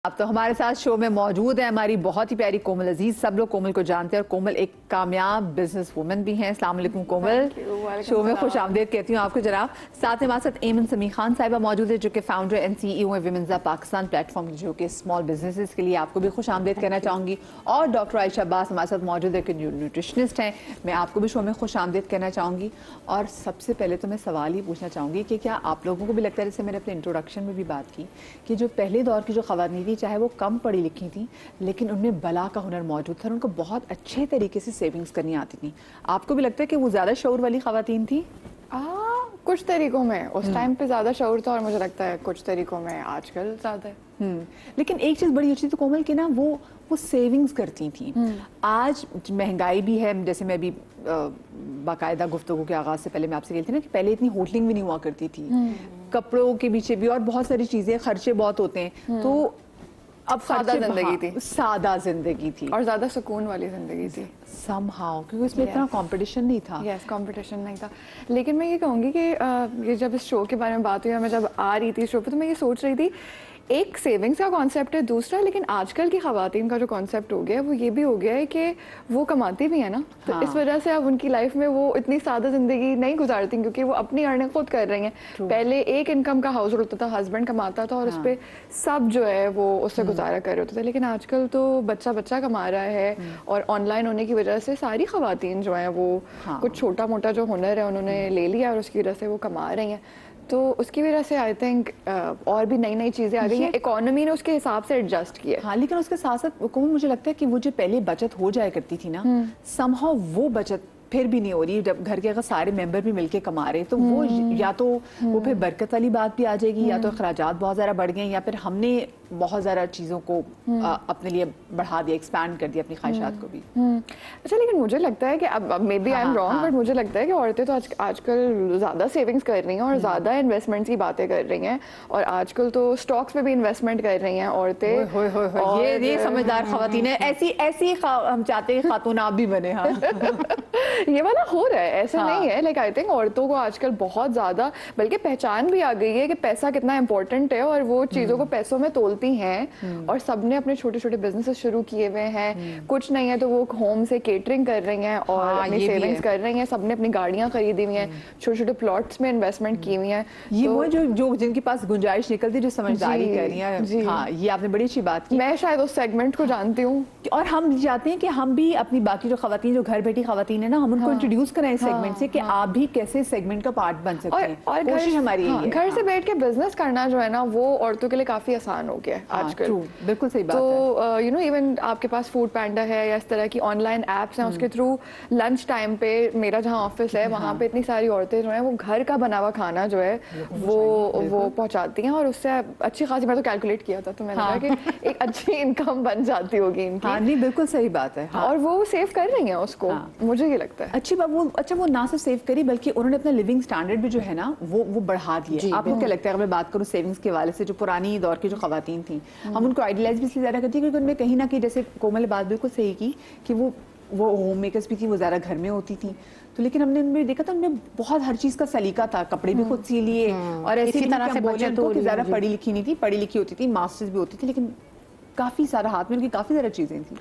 اب تو ہمارے ساتھ شو میں موجود ہے ہماری بہت ہی پیاری کومل عزیز. سب لوگ کومل کو جانتے ہیں اور کومل ایک کامیاب بزنس وومن بھی ہیں. السلام علیکم کومل, شو میں خوش آمدید کہتی ہوں آپ کو جناب. ساتھ ہمارے ساتھ ایمن سمیع خان صاحبہ موجود ہے جو کہ فاؤنڈر اینڈ سی ای او ہے women's of Pakistan plate form, جو کہ اسمال بزنسز کے لیے آپ کو بھی خوش آمدید کہنا چاہوں گی. اور ڈاکٹر عائشہ عباس ہمارے ساتھ موجود ہے کہ نیوٹریشنسٹ ہیں, میں آپ کو بھی شو میں خوش آمدید کہنا چاہوں گی. اور سب سے پہلے تو میں سوال ہی پوچھنا چاہوں گی کہ کیا آپ لوگوں کو بھی لگتا ہے, جیسے میں نے اپنے انٹروڈکشن میں بھی بات کی, کہ جو پہلے دور کی جو خواتین تھی چاہے وہ کم پڑھی لکھی تھیں لیکن ان میں بلا کا ہنر موجود تھا, ان کو بہت اچھے طریقے سے سیونگز کرنی آتی تھیں. آپ کو بھی لگتا ہے کہ وہ زیادہ شعور والی خواتین تھیں؟ کچھ طریقوں میں اس ٹائم پہ زیادہ شعور تھا, اور مجھے لگتا ہے کچھ طریقوں میں آج کل زیادہ ہے. لیکن ایک چیز بڑی اچھی تھی کومل کہ نا وہ سیونگز کرتی تھیں. آج مہنگائی بھی ہے, جیسے میں ابھی باقاعدہ گفتگو کے آغاز سے پہلے میں آپ سے کہتی تھی نا کہ پہلے اتنی ہوٹلنگ بھی نہیں ہوا کرتی تھی, کپڑوں کے پیچھے بھی اور بہت ساری چیزیں, خرچے بہت ہوتے ہیں, تو اب سادہ زندگی تھی, سادہ زندگی تھی اور زیادہ سکون والی زندگی تھی سم ہاؤ, کیونکہ اس میں اتنا کمپٹیشن نہیں تھا. یس, کمپٹیشن نہیں تھا. لیکن میں یہ کہوں گی کہ یہ جب اس شو کے بارے میں بات ہوئی, میں جب آ رہی تھی شو پہ, تو میں یہ سوچ رہی تھی ایک سیونگس کا کانسیپٹ ہے, دوسرا لیکن آج کل کی خواتین کا جو کانسیپٹ ہو گیا ہے وہ یہ بھی ہو گیا ہے کہ وہ کماتی بھی ہیں نا, تو اس وجہ سے اب ان کی لائف میں وہ اتنی سادہ زندگی نہیں گزارتی کیونکہ وہ اپنی ارننگ خود کر رہی ہیں. پہلے ایک انکم کا ہاؤس ہولڈ ہوتا تھا, ہسبینڈ کماتا تھا اور اس پہ سب جو ہے وہ اس سے گزارا کر رہے ہوتے تھے. لیکن آج کل تو بچہ کما رہا ہے, اور آن لائن ہونے کی وجہ سے ساری خواتین جو ہیں وہ کچھ چھوٹا موٹا جو ہنر ہے انہوں نے لے لیا اور اس کی وجہ سے وہ کما رہی ہیں. تو اس کی وجہ سے آئی تھنک اور بھی نئی نئی چیزیں آ گئی ہیں, اکانومی نے اس کے حساب سے ایڈجسٹ کیا. ہاں, لیکن اس کے ساتھ ساتھ مجھے لگتا ہے کہ وہ جو پہلے بچت ہو جایا کرتی تھی نا, سم ہاؤ وہ بچت پھر بھی نہیں ہو رہی. جب گھر کے اگر سارے ممبر بھی مل کے کما رہے تو وہ یا تو وہ پھر برکت والی بات بھی آ جائے گی, یا تو اخراجات بہت زیادہ بڑھ گئے, یا پھر ہم نے بہت زیادہ چیزوں کو اپنے لیے بڑھا دیا, ایکسپینڈ کر دیا اپنی خواہشات کو بھی. اچھا, لیکن مجھے لگتا ہے کہ اب maybe I am wrong, but مجھے لگتا ہے کہ عورتیں تو آج کل زیادہ سیونگس کر رہی ہیں اور زیادہ انویسٹمنٹ کی باتیں کر رہی ہیں, اور آج کل تو اسٹاکس میں بھی انویسٹمنٹ کر رہی ہیں عورتیں. یہ سمجھدار خواتین ہیں, ایسی ہم چاہتے ہیں خاتون آپ بھی بنے. ہاں, یہ والا ہو رہا ہے, ایسا نہیں ہے. لائک آئی تھنک عورتوں کو آج کل بہت زیادہ بلکہ پہچان بھی آ گئی ہے کہ پیسہ کتنا امپورٹنٹ ہے, اور وہ چیزوں کو پیسوں میں تولتی ہیں, اور سب نے اپنے چھوٹے چھوٹے بزنس شروع کیے ہوئے ہیں. کچھ نہیں ہے تو وہ ہوم سے کیٹرنگ کر رہی ہیں اور اپنی سیونگز کر رہی ہیں. سب نے اپنی گاڑیاں خریدی ہوئی ہیں, چھوٹے چھوٹے پلاٹس میں انویسٹمنٹ کی ہوئی ہیں. یہ وہ جو جن کے پاس گنجائش نکلتی, جو سمجھداری کر رہی ہیں. ہاں, یہ آپ نے بڑی اچھی بات کی. میں شاید اس سیگمنٹ کو جانتی ہوں, اور ہم چاہتے ہیں کہ ہم بھی اپنی باقی جو خواتین جو گھر بیٹھی خواتین ہیں نا, ہم ان کو انٹروڈیوس کریں اس سیگمنٹ سے کہ آپ بھی کیسے سیگمنٹ کا پارٹ بن سکتے ہیں. اور کوشش ہماری یہی ہے. گھر سے بیٹھ کے بزنس کرنا جو ہے نا وہ عورتوں کے لیے کافی آسان ہو گیا ہے آج کل. بالکل صحیح بات ہے. تو یو نو ایون آپ کے پاس فوڈ پینڈا ہے یا اس طرح کی آن لائن ایپس ہیں, اس کے تھرو لنچ ٹائم پہ, میرا جہاں آفس ہے وہاں پہ اتنی ساری عورتیں جو ہیں وہ گھر کا بنا ہوا کھانا جو ہے وہ پہنچاتی ہیں, اور اس سے اچھی خاصی, میں تو کیلکولیٹ کیا تھا تو میں نے کہا کہ ایک اچھی انکم بن جاتی ہوگی ان کی. ہاں, نہیں بالکل صحیح بات ہے. اور وہ سیو کر رہی ہیں اس کو, مجھے یہ لگتا ہے اچھی بات. اچھا, وہ نہ صرف سیو کری بلکہ انہوں نے اپنا لیونگ اسٹینڈرڈ بھی جو ہے نا وہ بڑھا دیا. آپ کو کیا لگتا ہے, اگر میں بات کروں سیونگز کے حوالے سے, جو پرانی دور کی جو خواتین تھیں, ہم ان کو آئیڈیلائز بھی اس لیے زیادہ کرتی ہیں کیونکہ ان میں کہیں نہ کہیں, جیسے کومل نے بات بالکل صحیح کی کہ وہ ہوم میکرز بھی تھیں, وہ زیادہ گھر میں ہوتی تھیں. تو لیکن ہم نے ان میں دیکھا تھا ان میں بہت ہر چیز کا سلیقہ تھا, کپڑے بھی خود سی لیے, اور ایسی طرح سے بولیں تو زیادہ پڑھی لکھی نہیں تھی, پڑھی لکھی ہوتی تھی, ماسٹرز بھی ہوتی تھی, لیکن کافی سارا ہاتھ میں ان کی کافی زیادہ چیزیں تھیں.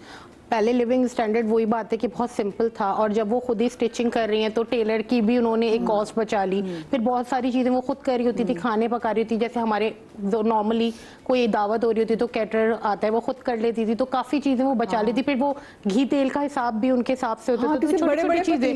پہلے لیونگ اسٹینڈرڈ وہی بات ہے کہ بہت سمپل تھا, اور جب وہ خود ہی اسٹچنگ کر رہی ہیں تو ٹیلر کی بھی انہوں نے ایک کاسٹ بچا لی. پھر بہت ساری چیزیں وہ خود کر رہی ہوتی تھی, کھانے پکا رہی ہوتی, جیسے ہمارے نارملی کوئی دعوت ہو رہی ہوتی تو کیٹرر آتا ہے وہ خود کر لیتی تھی, تو کافی چیزیں وہ بچا لیتی. پھر وہ گھی تیل کا حساب بھی ان کے حساب سے ہوتا تھا, بڑے بڑے چیزیں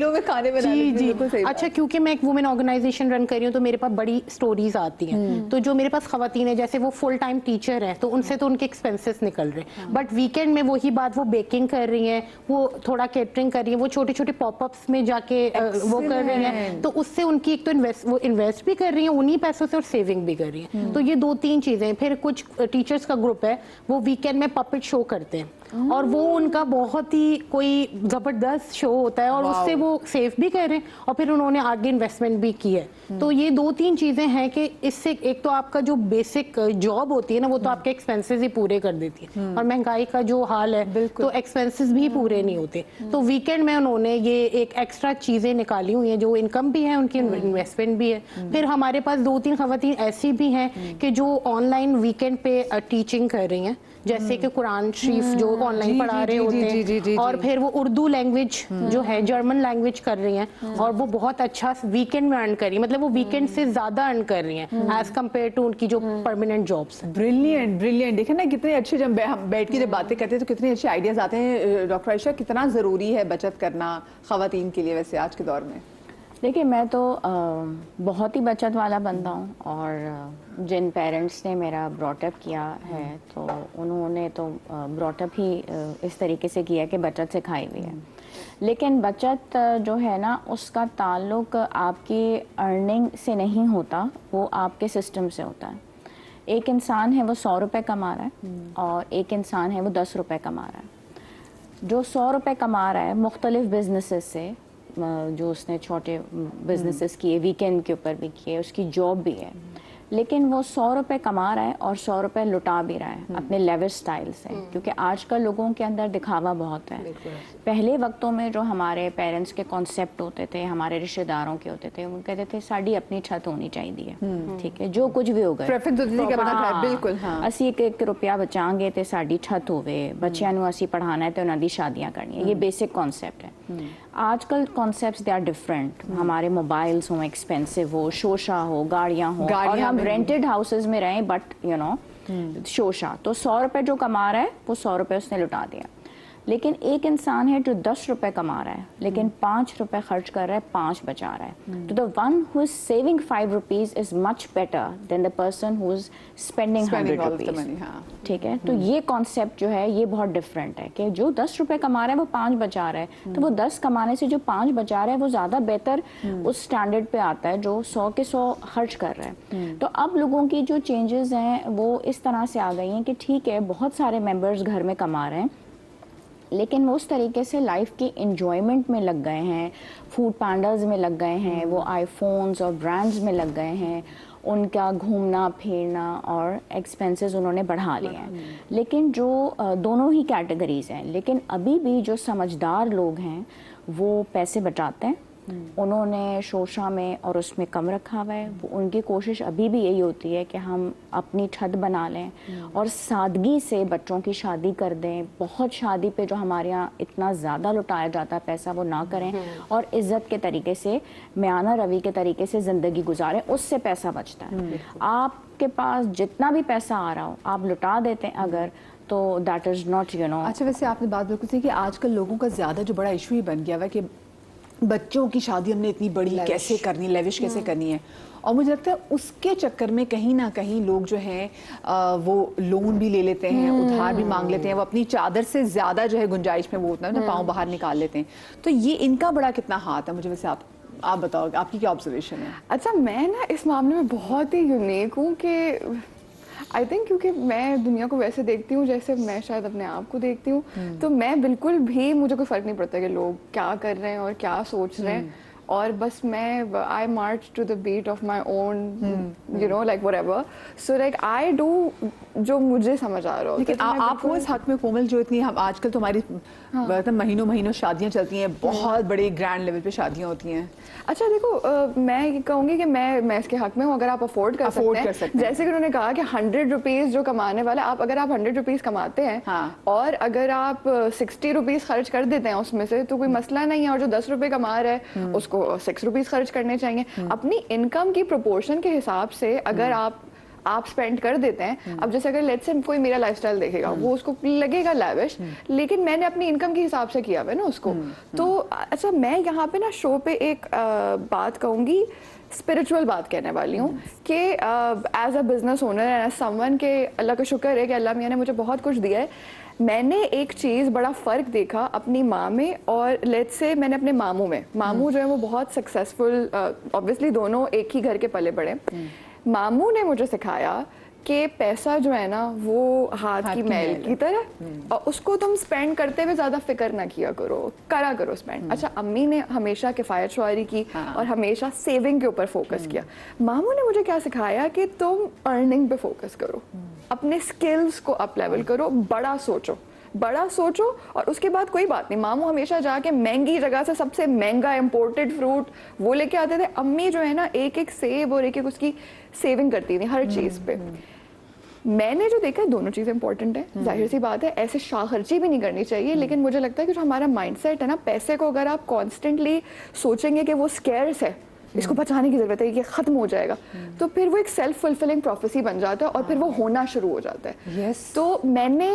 جی. اچھا, کیونکہ میں ایک وومن آرگنائزیشن رن کر رہی ہوں تو میرے پاس بڑی اسٹوریز آتی ہیں. تو جو میرے پاس خواتین ہیں جیسے وہ فل ٹائم ٹیچر ہیں, تو ان سے تو ان کے ایکسپینسز نکل رہے ہیں, بٹ ویکینڈ میں وہی بات, وہ بیکنگ کر رہی ہیں, وہ تھوڑا کیٹرنگ کر رہی ہیں, وہ چھوٹے چھوٹے پاپ اپس میں جا کے وہ کر رہی ہیں. تو اس سے ان کی ایک تو وہ انویسٹ بھی کر رہی ہیں انہی پیسوں سے, اور سیونگ بھی کر رہی ہیں. تو یہ 2-3 چیزیں. پھر کچھ ٹیچرز کا گروپ ہے, وہ ویکینڈ میں پپٹ شو کرتے ہیں, اور وہ ان کا بہت ہی کوئی زبردست شو ہوتا ہے, اور اس سے وہ سیو بھی کر رہے ہیں, اور پھر انہوں نے آگے انویسٹمنٹ بھی کی ہے. تو یہ 2-3 چیزیں ہیں کہ اس سے ایک تو آپ کا جو بیسک جاب ہوتی ہے نا, وہ تو آپ کے ایکسپینسز ہی پورے کر دیتی ہے, اور مہنگائی کا جو حال ہے تو ایکسپینسز بھی پورے نہیں ہوتے. تو ویکینڈ میں انہوں نے یہ ایک ایکسٹرا چیزیں نکالی ہوئی ہیں, جو انکم بھی ہے ان کی, انویسٹمنٹ بھی ہے. پھر ہمارے پاس 2-3 خواتین ایسی بھی ہیں کہ جو آن لائن ویکینڈ پہ ٹیچنگ کر رہی ہیں, जैसे कि कुरान शरीफ जो ऑनलाइन पढ़ा रहे होते हैं, और फिर वो उर्दू लैंग्वेज जो है, जर्मन लैंग्वेज कर रही हैं, और वो बहुत अच्छा वीकेंड में अर्न कर रही है, मतलब वो वीकेंड से ज्यादा अर्न कर रही हैं एज कम्पेयर टू उनकी जो परमानेंट जॉब्स। ब्रिलियंट ब्रिलियंट, देखें ना कितने अच्छे, जब हम बैठ के जब बातें करते हैं तो कितने अच्छे आइडियाज आते हैं। डॉक्टर आयशा, कितना ज़रूरी है बचत करना ख़वातीन के लिए वैसे आज के दौर में? देखिए, मैं तो बहुत ही बचत वाला बंदा हूँ, और जिन पेरेंट्स ने मेरा ब्रॉटअप किया है तो उन्होंने तो ब्रॉटअप ही इस तरीके से किया कि बचत सिखाई हुई है। लेकिन बचत जो है ना, उसका ताल्लुक आपकी अर्निंग से नहीं होता, वो आपके सिस्टम से होता है। एक इंसान है वो 100 रुपये कमा रहा है, और एक इंसान है वो 10 रुपये कमा रहा है। जो 100 रुपये कमा रहा है मुख्तलिफ बिजनेसेस से, जो उसने छोटे बिजनेसेस किए, वीकेंड के ऊपर भी किए, उसकी जॉब भी है, लेकिन वो 100 रुपये कमा रहा है और 100 रुपये लुटा भी रहा है अपने लेविश स्टाइल से, क्योंकि आजकल लोगों के अंदर दिखावा बहुत है। पहले वक्तों में जो हमारे पेरेंट्स के कॉन्सेप्ट होते थे, हमारे रिश्तेदारों के होते थे, वो कहते थे साड़ी अपनी छत होनी चाहिए, ठीक है, जो कुछ भी हो गए, बिल्कुल, असी एक रुपया बचाएंगे तो साड़ी छत होवे, बच्चों नूं असी पढ़ाना है तो उन्हां दी शादियां करनी है, ये बेसिक कॉन्सेप्ट है। आजकल कॉन्सेप्ट्स दे आर डिफरेंट, हमारे मोबाइल्स हो, एक्सपेंसिव हो, शोशा हो, गाड़ियां हो, और हम रेंटेड हाउसेज में रहें, बट यू नो शोशा। तो 100 रुपये जो कमा रहा है वो 100 रुपये उसने लुटा दिया। लेकिन एक इंसान है जो 10 रुपये कमा रहा है लेकिन 5 रुपये खर्च कर रहा है, 5 बचा रहा है। तो the one who is saving 5 rupees is much better than the person who is spending 100 rupees, ठीक है। तो ये कॉन्सेप्ट जो है ये बहुत डिफरेंट है कि जो 10 रुपये कमा रहा है वो 5 बचा रहा है, तो वो 10 कमाने से जो 5 बचा रहा है वो ज़्यादा बेहतर उस स्टैंडर्ड पे आता है जो 100 के 100 खर्च कर रहा है। तो अब लोगों की जो चेंजेस हैं वो इस तरह से आ गई हैं कि ठीक है, बहुत सारे मेंबर्स घर में कमा रहे हैं, लेकिन वो उस तरीके से लाइफ की एंजॉयमेंट में लग गए हैं, फूड पैंडास में लग गए हैं, वो आईफोन्स और ब्रांड्स में लग गए हैं, उनका घूमना फिरना और एक्सपेंसेस उन्होंने बढ़ा लिए हैं। लेकिन जो दोनों ही कैटेगरीज हैं, लेकिन अभी भी जो समझदार लोग हैं वो पैसे बचाते हैं, उन्होंने शोशा में और उसमें कम रखा हुआ है। वो उनकी कोशिश अभी भी यही होती है कि हम अपनी छत बना लें और सादगी से बच्चों की शादी कर दें। बहुत शादी पे जो हमारे यहाँ इतना ज़्यादा लुटाया जाता है पैसा, वो ना करें और इज़्ज़त के तरीके से, म्याना रवि के तरीके से ज़िंदगी गुजारें, उससे पैसा बचता है। आपके पास जितना भी पैसा आ रहा हो आप लुटा देते हैं अगर, तो that is not, you know. अच्छा, वैसे आपने बात बिल्कुल सही कि आजकल लोगों का ज़्यादा जो बड़ा इशू ही बन गया हुआ है कि बच्चों की शादी हमने इतनी बड़ी कैसे करनी, लेविश कैसे करनी है, और मुझे लगता है उसके चक्कर में कहीं ना कहीं लोग जो हैं वो लोन भी ले लेते हैं, उधार भी मांग लेते हैं, वो अपनी चादर से ज़्यादा जो है गुंजाइश में वो उतना ना पाँव बाहर निकाल लेते हैं। तो ये इनका बड़ा कितना हाथ है, मुझे वैसे आप बताओ, आपकी क्या ऑब्जर्वेशन है? अच्छा, मैं ना इस मामले में बहुत ही यूनिक हूँ कि आई थिंक क्योंकि मैं दुनिया को वैसे देखती हूँ जैसे मैं शायद अपने आप को देखती हूँ, तो मैं बिल्कुल भी, मुझे कोई फ़र्क नहीं पड़ता कि लोग क्या कर रहे हैं और क्या सोच रहे हैं, और बस मैं I march to the beat of my own, you know, like whatever, so like I do जो मुझे समझ आ रहा हो। लेकिन आप हो इस हक में कोमल, जो इतनी हम आजकल तो हमारी महीनों शादियां चलती हैं, बहुत बड़े ग्रैंड लेवल पे शादियां होती हैं। अच्छा देखो, मैं ये कहूँगी कि मैं इसके हक में हूँ अगर आप अफोर्ड कर सकते हैं। जैसे कि उन्होंने कहा कि 100 रुपीज़ जो कमाने वाला, आप अगर आप 100 रुपीज़ कमाते हैं और अगर आप 60 रुपीज़ खर्च कर देते हैं उसमें से, तो कोई मसला नहीं है, और जो 10 रुपये कमा रहा है उसको 6 रुपीज़ खर्च करने चाहिए। अपनी इनकम की प्रोपोर्शन के हिसाब से अगर आप स्पेंड कर देते हैं। अब जैसे अगर लेट्स से कोई मेरा लाइफस्टाइल देखेगा, वो उसको लगेगा लैविश, लेकिन मैंने अपनी इनकम के हिसाब से किया है ना उसको। तो अच्छा, मैं यहाँ पे ना शो पे एक बात कहूँगी, स्पिरिचुअल बात कहने वाली हूँ कि as a business owner and as someone के अल्लाह का शुक्र है कि अल्लाह मियाँ ने मुझे बहुत कुछ दिया है। मैंने एक चीज़, बड़ा फ़र्क देखा अपनी माँ में और लेट्स से मैंने अपने मामू में। मामू जो है वो बहुत सक्सेसफुल, ऑब्वियसली दोनों एक ही घर के पले बड़े। मामू ने मुझे सिखाया कि पैसा जो है ना वो हाथ की मैल की तरह, और उसको तुम स्पेंड करते हुए ज़्यादा फिक्र ना किया करो स्पेंड। अच्छा, अम्मी ने हमेशा किफ़ायत शुआरी की और हमेशा सेविंग के ऊपर फोकस किया। मामू ने मुझे क्या सिखाया कि तुम अर्निंग पे फोकस करो, अपने स्किल्स को अप लेवल करो, बड़ा सोचो और उसके बाद कोई बात नहीं। मामू हमेशा जाके महंगी जगह से सबसे महंगा इंपोर्टेड फ्रूट वो लेके आते थे। अम्मी जो है ना एक एक सेब और एक एक उसकी सेविंग करती थी हर चीज़ पे। मैंने जो देखा है दोनों चीज़ें इंपॉर्टेंट है, जाहिर सी बात है, ऐसे शाह खर्ची भी नहीं करनी चाहिए, लेकिन मुझे लगता है कि जो हमारा माइंडसेट है ना, पैसे को अगर आप कॉन्स्टेंटली सोचेंगे कि वो स्कैर्स है, इसको बचाने की जरूरत है, ये खत्म हो जाएगा, तो फिर वो एक सेल्फ फुलफिलिंग प्रोफेसी बन जाता है और फिर वो होना शुरू हो जाता है। Yes. तो मैंने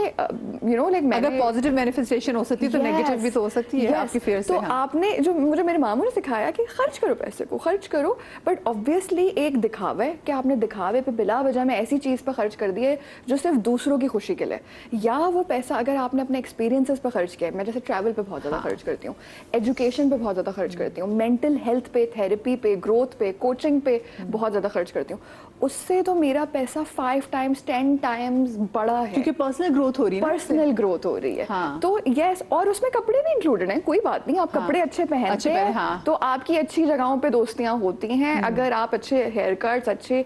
लाइक अगर पॉजिटिव मैनिफेस्टेशन हो सकती है तो नेगेटिव भी तो हो सकती है आपकी फेयर से। तो आपने जो मुझे मेरे मामू ने सिखाया कि खर्च करो, पैसे को खर्च करो, बट ऑब्वियसली एक दिखावा है कि आपने दिखावे पे बिला वजह में ऐसी चीज़ पर खर्च कर दिया है जो सिर्फ दूसरों की खुशी के लिए, या वो पैसा अगर आपने अपने एक्सपीरियंसेस पर खर्च किया है, मैं जैसे ट्रैवल पे बहुत ज़्यादा खर्च करती हूँ, एजुकेशन पे बहुत ज़्यादा खर्च करती हूँ, मेंटल हेल्थ पे, थेरेपी पे, ग्रोथ पे, कोचिंग पे बहुत ज़्यादा खर्च करती हूँ, उससे तो मेरा पैसा 5 टाइम्स 10 टाइम्स बड़ा है, क्योंकि पर्सनल ग्रोथ हो रही है, पर्सनल ग्रोथ हो रही है। हाँ। तो यस, और उसमें कपड़े भी इंक्लूडेड हैं, कोई बात नहीं, आप कपड़े अच्छे पहनते हैं हाँ। तो आपकी अच्छी जगहों पे दोस्तियां होती हैं, अगर आप अच्छे हेयर कट्स अच्छे,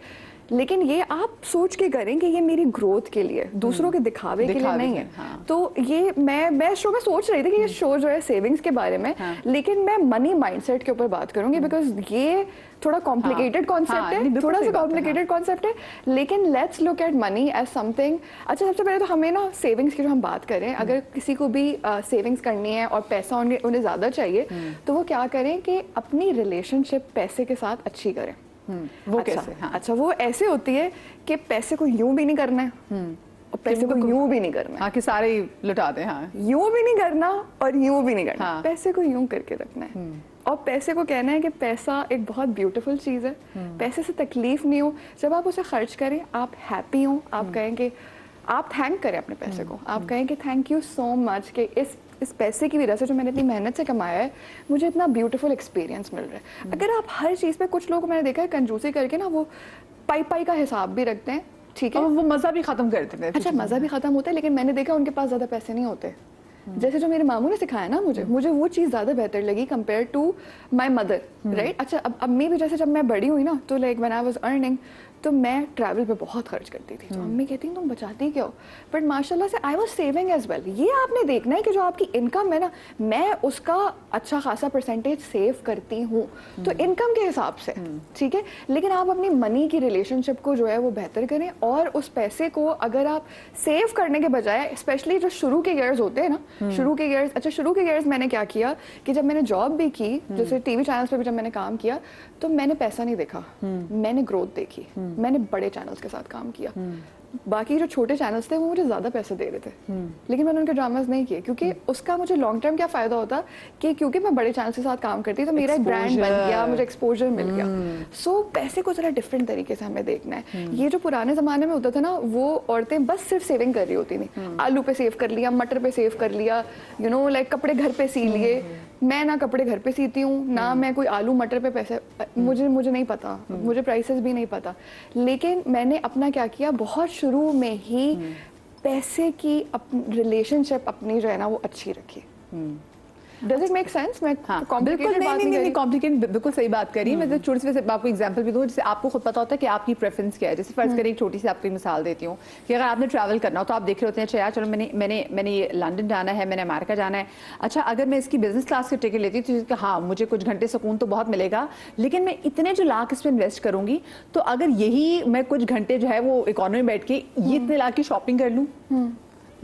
लेकिन ये आप सोच के करें कि ये मेरी ग्रोथ के लिए, दूसरों के दिखावे के लिए नहीं है। हाँ। तो ये मैं शो में सोच रही थी कि ये शो जो है सेविंग्स के बारे में, लेकिन मैं मनी माइंडसेट के ऊपर बात करूंगी, बिकॉज ये थोड़ा कॉम्प्लिकेटेड कॉन्सेप्ट है, थोड़ा सा कॉम्प्लिकेटेड कॉन्सेप्ट है, लेकिन let's look at money as something. अच्छा, सबसे पहले तो हमें ना सेविंग्स की जो हम बात करें, अगर किसी को भी सेविंग्स करनी है और पैसा उन्हें ज़्यादा चाहिए, तो वो क्या करें कि अपनी रिलेशनशिप पैसे के साथ अच्छी करें। वो अच्छा, कैसे? हाँ। अच्छा, वो ऐसे होती है कि पैसे को यूं भी नहीं करना है और पैसे को यूं भी नहीं करना है, हाँ, कि सारे ही लुटा दें। हाँ, यूं भी नहीं करना और यूं भी नहीं करना, हाँ। पैसे को यूं करके रखना है। और पैसे को कहना है कि पैसा एक बहुत ब्यूटीफुल चीज़ है, पैसे से तकलीफ नहीं हो, जब आप उसे खर्च करें आप हैप्पी हो, आप कहें कि आप थैंक करें अपने पैसे को, आप कहें कि थैंक यू सो मच कि इस पैसे की वजह से जो मैंने इतनी मेहनत से कमाया है, मुझे इतना ब्यूटीफुल एक्सपीरियंस मिल रहा है। अगर आप हर चीज़ पे, कुछ लोगों को मैंने देखा है कंजूसी करके ना, वो पाई का हिसाब भी रखते हैं, ठीक है, और वो मज़ा भी खत्म कर देते हैं। अच्छा, मज़ा भी ख़त्म होता है, लेकिन मैंने देखा उनके पास ज़्यादा पैसे नहीं होते। जैसे जो मेरे मामू ने सिखाया ना मुझे वो चीज़ ज़्यादा बेहतर लगी compare to my mother, right. अच्छा, अब अम्मी भी जैसे जब मैं बड़ी हुई ना, तो like when I was earning, तो मैं ट्रैवल पे बहुत खर्च करती थी, तो अम्मी कहती तुम बचाती क्यों, बट माशाल्लाह से I was saving as well. ये आपने देखना है कि जो आपकी इनकम है ना, मैं उसका अच्छा खासा परसेंटेज सेव करती हूँ, तो इनकम के हिसाब से, ठीक है, लेकिन आप अपनी मनी की रिलेशनशिप को जो है वो बेहतर करें, और उस पैसे को अगर आप सेव करने के बजाय, स्पेशली जो शुरू के ईयर्स होते हैं ना, शुरू के ईयर्स मैंने क्या किया कि जब मैंने जॉब भी की, जैसे टीवी चैनल्स पे भी जब मैंने काम किया, तो मैंने पैसा नहीं देखा, मैंने ग्रोथ देखी, मैंने बड़े चैनल्स के साथ काम किया, बाकी जो छोटे चैनल्स थे वो मुझे ज़्यादा पैसे दे रहे थे, लेकिन मैंने उनके ड्रामास नहीं किए, क्योंकि उसका मुझे लॉन्ग टर्म क्या फ़ायदा होता कि क्योंकि मैं बड़े चैनल्स के साथ काम करती तो मेरा एक ब्रांड बन गया, मुझे एक्सपोजर मिल गया। सो पैसे को ज़रा डिफरेंट तरीके से हमें देखना है। ये जो पुराने ज़माने में होता था ना, वो औरतें बस सिर्फ सेविंग कर रही होती थी, आलू पे सेव कर लिया, मटर पे सेव कर लिया, लाइक कपड़े घर पे सी लिए। मैं ना कपड़े घर पे सीती हूँ, ना मैं कोई आलू मटर पे पैसे, मुझे नहीं पता, मुझे प्राइसेस भी नहीं पता, लेकिन मैंने अपना क्या किया, बहुत शुरू में ही पैसे की रिलेशनशिप अपनी जो है ना वो अच्छी रखी। Does it make sense? मैं बिल्कुल नहीं कॉम्प्लिकेटेड, बिल्कुल सही बात करी। मैं तो छोटी सी वैसे आपको एग्जांपल भी दूं, जैसे आपको खुद पता होता है कि आपकी प्रेफरेंस क्या है। जैसे फर्ज करें, एक छोटी सी आपको मिसाल देती हूँ कि अगर आपने ट्रैवल करना हो तो आप देख रहे होते हैं, अच्छा यार चलो मैंने ये लंदन जाना है, मैंने अमेरिका जाना है, अच्छा अगर मैं इसकी बिजनेस क्लास की टिकट लेती हूँ तो हाँ मुझे कुछ घंटे सुकून तो बहुत मिलेगा, लेकिन मैं इतने जो लाख इसमें इन्वेस्ट करूंगी, तो अगर यही मैं कुछ घंटे जो है वो इकोनॉमी में बैठ के ये इतने लाख की शॉपिंग कर लूँ,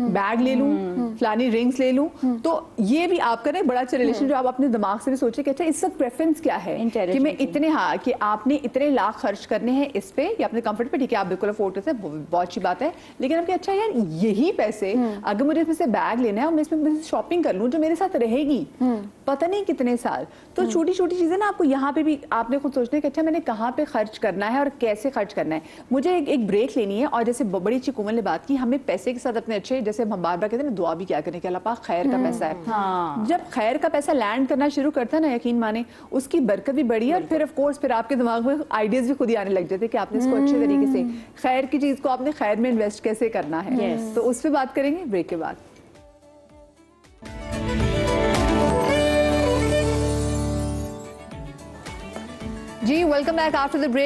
बैग ले लूं, फलानी रिंग्स ले लूं, तो ये भी आपका ना बड़ा अच्छा रिलेशन जो आप अपने दिमाग से भी सोचे कि अच्छा इस वक्त प्रेफरेंस क्या है कि मैं इतने, हाँ, कि आपने इतने लाख खर्च करने हैं इस पे या अपने कंफर्ट पे, ठीक है आप बिल्कुल अफोर्ड करते हैं, बहुत अच्छी बात है, लेकिन आपके अच्छा यार यही पैसे अगर मुझे इसमें से बैग लेना है और मैं इसमें शॉपिंग कर लूं जो मेरे साथ रहेगी पता नहीं कितने साल, तो छोटी छोटी चीजें ना आपको यहाँ पे भी आपने खुद सोचना है कि अच्छा मैंने कहाँ पे खर्च करना है और कैसे खर्च करना है, मुझे एक ब्रेक लेनी है। और जैसे बड़ी अच्छी कोमल ने बात की, हमें पैसे के साथ अपने अच्छे, जैसे हम बार बार कहते हैं ना, दुआ भी क्या करें कि अल्लाह पाक खैर का पैसा है। हाँ। जब खैर का पैसा लैंड करना शुरू करता है ना, यकीन माने उसकी बरकत भी बढ़ी है, फिर ऑफ कोर्स फिर आपके दिमाग में आइडियाज भी खुद ही आने लग जाते हैं कि आपने इसको अच्छे तरीके से खैर की चीज को आपने खैर में इन्वेस्ट कैसे करना है। तो उस पर बात करेंगे ब्रेक के बाद। जी welcome back after the break.